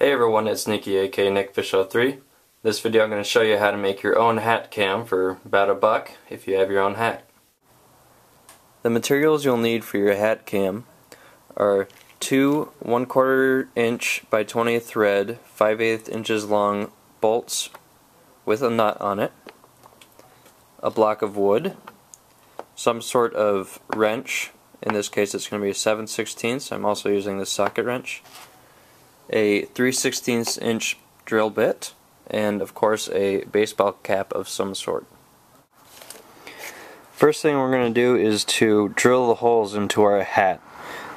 Hey everyone, it's Nicky aka NickFish03. This video I'm going to show you how to make your own hat cam for about $1 if you have your own hat. The materials you'll need for your hat cam are two 1/4 inch by 20 thread, 5/8 inches long bolts with a nut on it, a block of wood, some sort of wrench. In this case it's going to be a 7/16. I'm also using the socket wrench, a 3/16 inch drill bit, and of course a baseball cap of some sort. First thing we're going to do is to drill the holes into our hat.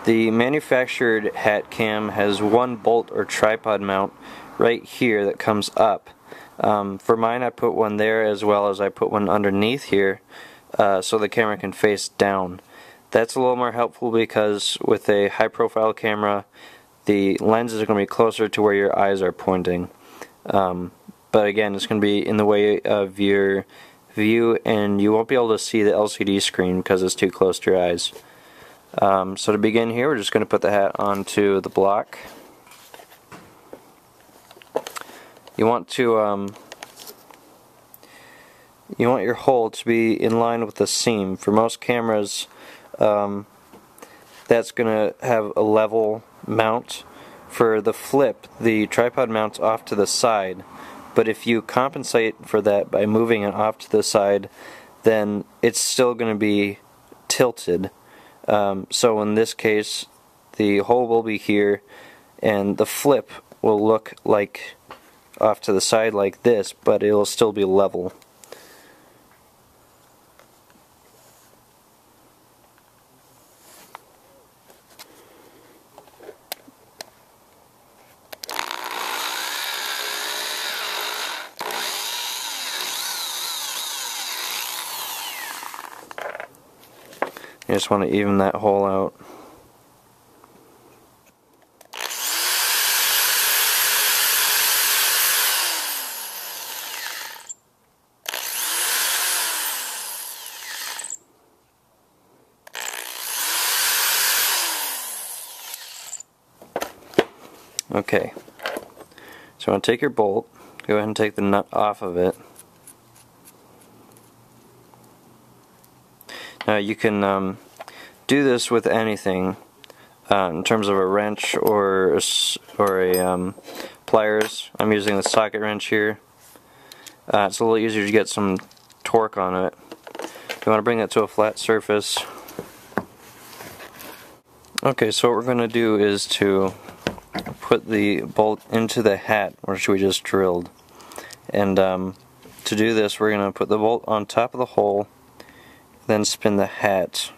The manufactured hat cam has one bolt or tripod mount right here that comes up. For mine I put one there, as well as I put one underneath here so the camera can face down. That's a little more helpful because with a high profile camera the lenses are going to be closer to where your eyes are pointing. But again, it's going to be in the way of your view and you won't be able to see the LCD screen because it's too close to your eyes. So to begin here, we're just going to put the hat onto the block. You want your hole to be in line with the seam. For most cameras, that's going to have a level mount. For the flip, the tripod mounts off to the side, but if you compensate for that by moving it off to the side, then it's still going to be tilted. So in this case, the hole will be here and the flip will look like off to the side like this, but it will still be level. You just want to even that hole out. Okay, so you want to take your bolt, go ahead and take the nut off of it. Now you can do this with anything in terms of a wrench or a pliers. I'm using the socket wrench here. It's a little easier to get some torque on it. You want to bring that to a flat surface. Okay, so what we're going to do is to put the bolt into the hat which we just drilled. And to do this, we're going to put the bolt on top of the hole, then spin the hat.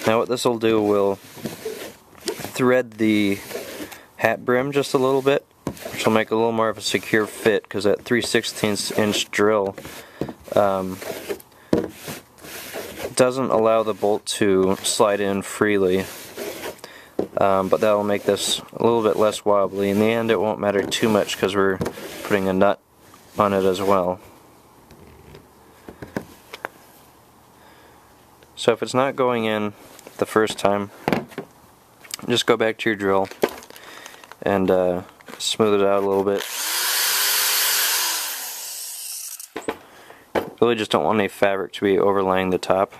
Now what this will do will thread the hat brim just a little bit, which will make a little more of a secure fit, because that 3/16 inch drill doesn't allow the bolt to slide in freely. But that will make this a little bit less wobbly. In the end it won't matter too much because we're putting a nut on it as well. So if it's not going in the first time, just go back to your drill and smooth it out a little bit. Really just don't want any fabric to be overlaying the top.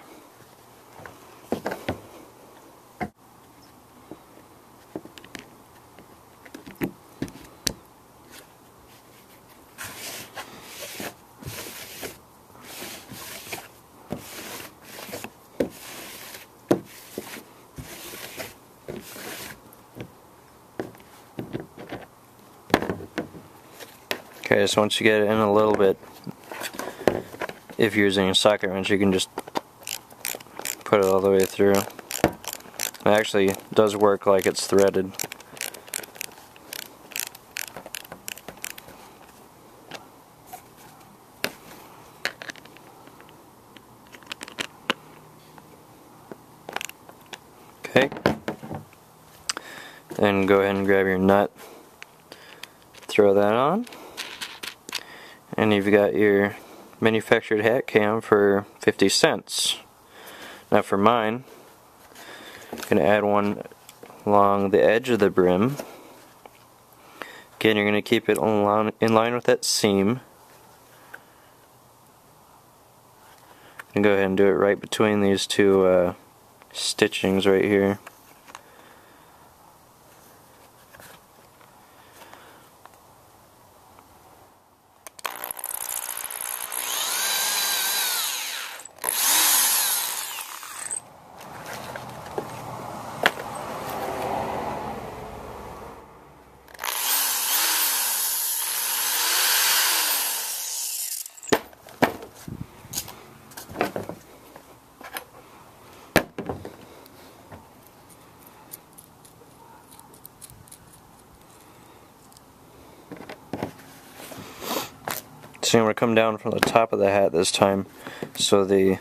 Okay, so once you get it in a little bit, if you're using a socket wrench, you can just put it all the way through. It actually does work like it's threaded. Okay, then go ahead and grab your nut, throw that on, and you've got your manufactured hat cam for 50 cents. Now for mine, I'm going to add one along the edge of the brim, Again, you're going to keep it in line with that seam. And go ahead and do it right between these two stitchings right here. So I'm going to come down from the top of the hat this time, so the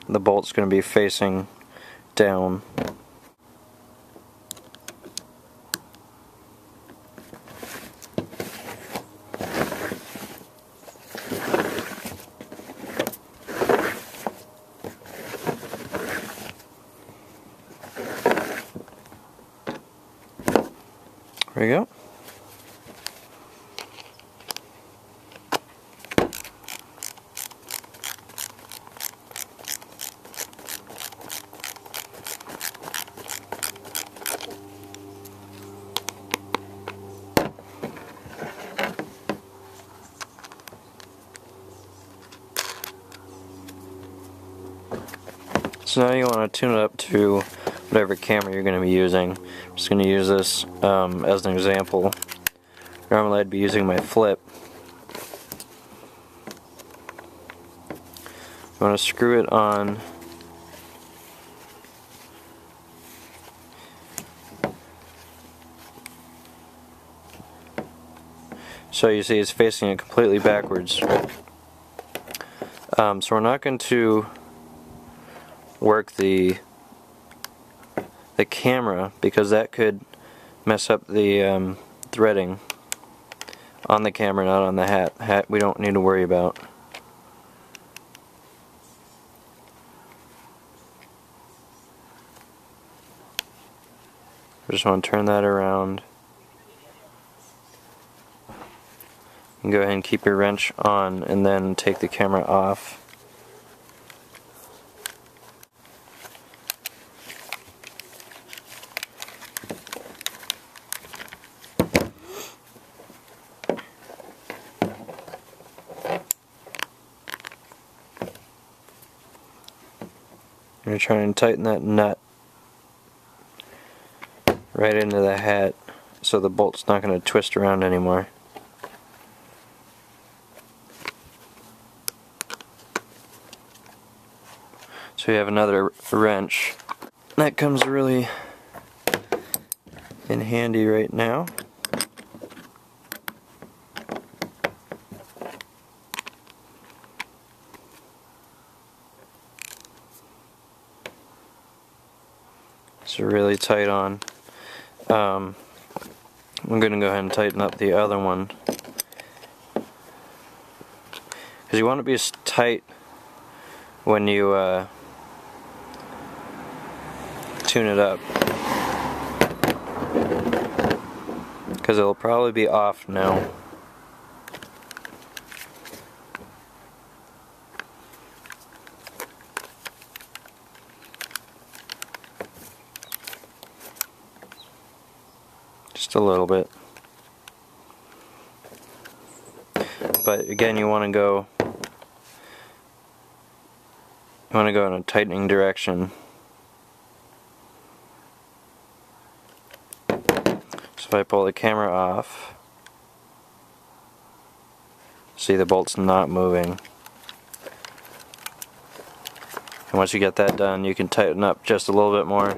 bolt's going to be facing down. There we go. So now you want to tune it up to whatever camera you're going to be using. I'm just going to use this as an example. Normally I'd be using my flip. You want to screw it on so you see it's facing it completely backwards. So we're not going to work the camera because that could mess up the threading on the camera, not on the hat. Hat we don't need to worry about. I just want to turn that around. And go ahead and keep your wrench on and then take the camera off. I'm going to try and tighten that nut right into the hat so the bolt's not going to twist around anymore. So you have another wrench. That comes really in handy right now. It's really tight on. I'm going to go ahead and tighten up the other one. Because you want it to be as tight when you tune it up. Because it'll probably be off now. Just a little bit. But again, you want to go in a tightening direction. So if I pull the camera off, see the bolt's not moving. And once you get that done, you can tighten up just a little bit more.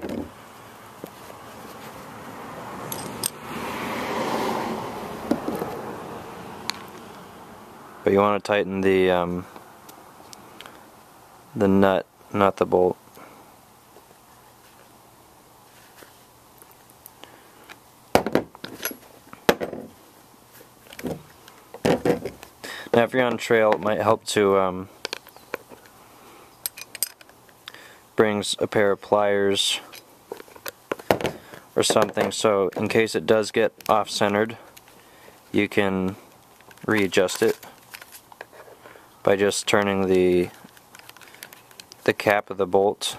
But you want to tighten the nut, not the bolt. Now if you're on trail, it might help to bring a pair of pliers or something, so in case it does get off-centered, you can readjust it by just turning the cap of the bolt.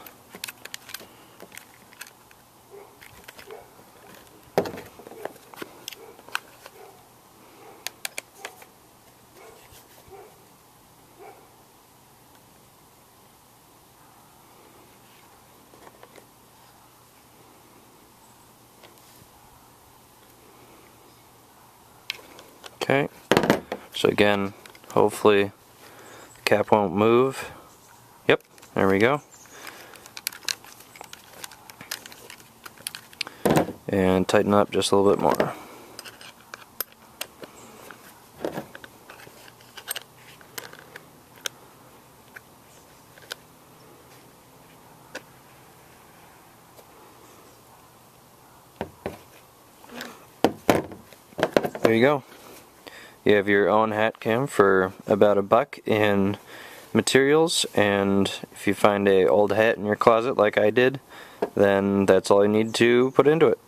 Okay, so again, hopefully the cap won't move. Yep, there we go. And tighten up just a little bit more. There you go. You have your own hat cam for about $1 in materials, and if you find an old hat in your closet like I did, then that's all you need to put into it.